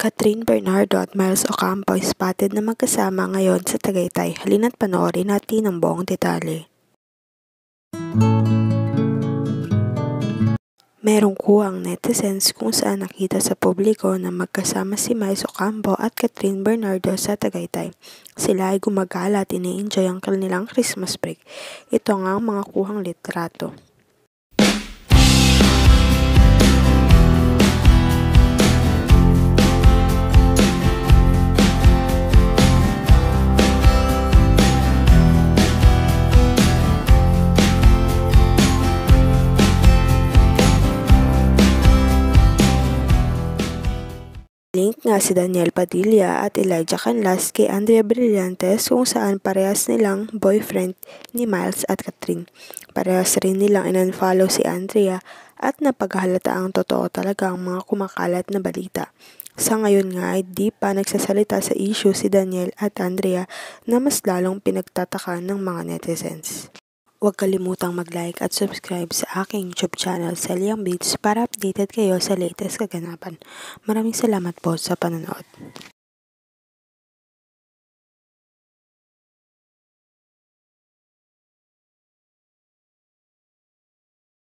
Catherine Bernardo at Miles Ocampo spotted na magkasama ngayon sa Tagaytay. Halina't panoorin natin ang buong detalye. Merong kuwang netizens kung saan nakita sa publiko na magkasama si Miles Ocampo at Catherine Bernardo sa Tagaytay. Sila ay gumagala at ini-enjoy ang kanilang Christmas break. Ito nga ang mga kuhang litrato. Link nga si Daniel Padilla at Elijah Canlas kay Andrea Brillantes kung saan parehas nilang boyfriend ni Miles at Catherine. Parehas rin nilang in-unfollow si Andrea at napaghalata ang totoo talaga ang mga kumakalat na balita. Sa ngayon nga ay di pa nagsasalita sa issue si Daniel at Andrea na mas lalong pinagtataka ng mga netizens. Huwag kalimutang mag-like at subscribe sa aking YouTube channel, Celiang Beats, para updated kayo sa latest kaganapan. Maraming salamat po sa panonood.